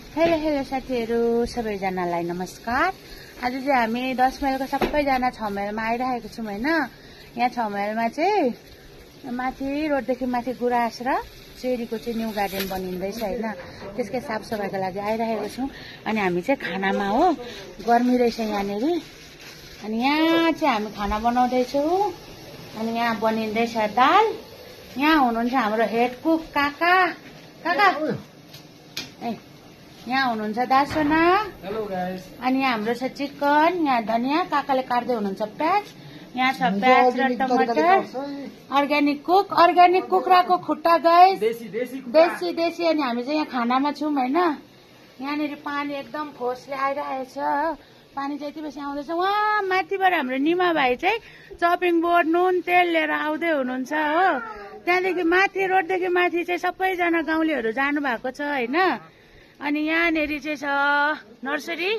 Hello साथीहरू सबैजनालाई नमस्कार। आज चाहिँ हामी 10 माइलको सबैजना 6 माइलमा आइरहेको छौँ हैन। यहाँ 6 माइलमा चाहिँ माथि रोडदेखि माथि गुराँस र चेरीको चाहिँ न्यू गार्डन बनिँदैछ हैन। त्यसकै साफसफाइको लागि आइरहेको छौँ। अनि हामी चाहिँ खानामा हो, गर्मी रहेछ यहाँनेर। अनि यहाँ चाहिँ हामी खाना बनाउँदैछौँ। अनि यहाँ बनिँदैछ दाल। यहाँ हुनुहुन्छ हाम्रो हेड कुक काका। यहाँ हुनुहुन्छ दासोना। Hello guys. अनि यहाँ हाम्रो छ चिकन। यहाँ धनिया काकाले काट्दै हुनुहुन्छ प्याज। यहाँ छ प्याज र टमाटर। अर्ग्यानिक कुखुराको खुट्टा गाइस, देशी। अनि हामी चाहिँ यहाँ खानामा छौँ हैन। यहाँनिर पानी एकदम फोर्सले आइरहेछ। पानी चाहिँ यति बेसी आउँदैछ। वहाँ माथिबाट हाम्रो निमा भाइ चाहिँ चपिङ बोर्ड नुन तेल लिएर आउँदै हुनुहुन्छ हो। त्यहाँदेखि माथि रोडदेखि माथि चाहिँ सबैजना गाउँलेहरू जानु भएको छ हैन। अनि यहाँनेरि चाहिँ छ नर्सरी।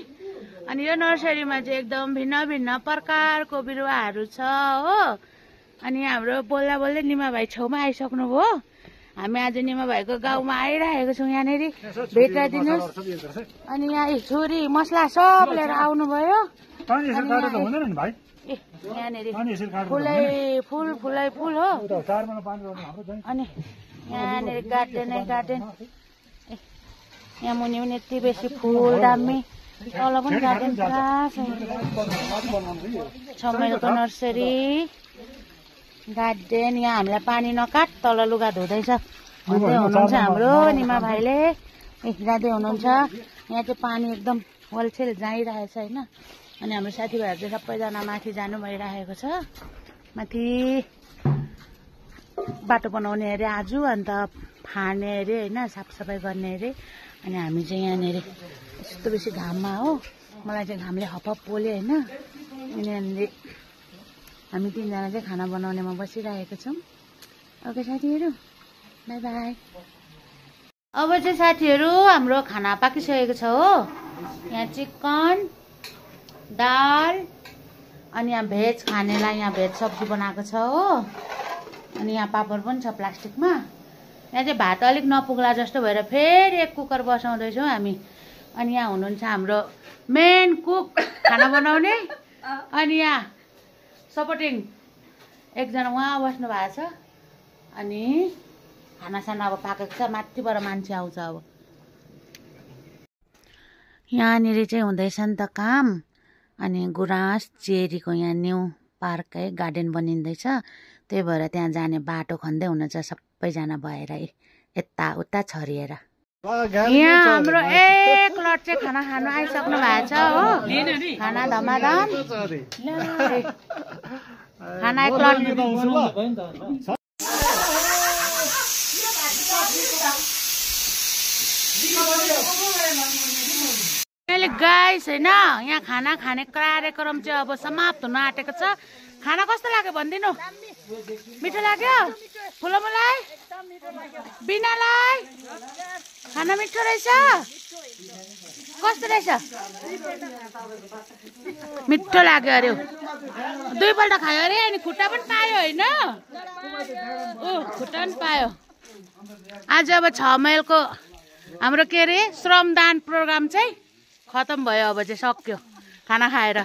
अनि यो नर्सरीमा चाहिँ एकदम भिन्न भिन्न प्रकारको बिरुवाहरू छ हो। अनि हाम्रो बोल्दा बोल्दै निमा भाइ छेउमा आइसक्नु भयो। हामी आज निमा भाइको गाउँमा आइरहेको छौँ। यहाँनेरि भेटाइदिनुहोस्। अनि यहाँ छुरी मसला सब लिएर आउनुभयो। यहाँनेरि फुल हो। अनि यहाँनेरि गार्डन। यहाँ मुनि पनि यति बेसी फुल दामी। तल पनि गार्डन पुरा छ। 6 माइलको नर्सरी गार्डन। यहाँ हामीलाई पानी नकाट, तल लुगा धुँदैछ भन्दै हुनुहुन्छ हाम्रो निमा भाइले। जाँदै हुनुहुन्छ। यहाँ चाहिँ पानी एकदम वलछेल जाइरहेछ हैन। अनि हाम्रो साथीभाइहरू चाहिँ सबैजना माथि जानु भइरहेको छ। माथि बाटो बनाउने अरे आज, अन्त फाड्ने अरे हैन, साफसफाइ गर्ने अरे। अनि हामी चाहिँ यहाँनिर यस्तो बेसी घाममा हो। मलाई चाहिँ घामले हपहप पोल्यो हैन। अनि यहाँनिर हामी 3 जना चाहिँ खाना बनाउनेमा बसिरहेको छौँ। ओके साथीहरू, बाई बाई। अब चाहिँ साथीहरू हाम्रो खाना पाकिसकेको छ हो। यहाँ चिकन, दाल, अनि यहाँ भेज खानेलाई यहाँ भेज सब्जी बनाएको छ हो। अनि यहाँ पापड पनि छ प्लास्टिकमा। यहाँ चाहिँ भात अलिक नपुग्ला जस्तो भएर फेरि एक कुकर बसाउँदैछौँ हामी। अनि यहाँ हुनुहुन्छ हाम्रो मेन कुक खाना बनाउने। अनि यहाँ सपोर्टिङ एकजना उहाँ बस्नु भएको छ। अनि खानासाना अब पाकेको छ, माथिबाट मान्छे आउँछ अब। यहाँनिर चाहिँ हुँदैछ नि त काम। अनि गुराँस चेरीको यहाँ न्यू पार्कै गार्डन बनिँदैछ। त्यही भएर त्यहाँ जाने बाटो खन्दै हुनुहुन्छ सबैजना भएर यताउता छरिएर। यहाँ हाम्रो एक लट चाहिँ खाना खानु आइसक्नु भएको छ हो। खाना धमाधम खाना एक लट। गाइस हैन, यहाँ खाना खाने कार्यक्रम चाहिँ अब समाप्त हुन आँटेको छ। खाना कस्तो लाग्यो भनिदिनु। मिठो लाग्यो? फुलमुलाई बिनालाई खाना मिठो रहेछ? कस्तो रहेछ? मिठो लाग्यो अरे। 2 पल्ट खायो अरे। अनि खुट्टा पनि पायो होइन? खुट्टा पनि पायो। आज अब 6 माइलको हाम्रो के अरे श्रमदान प्रोग्राम चाहिँ खतम भयो। अब चाहिँ सक्यो खाना खाएर।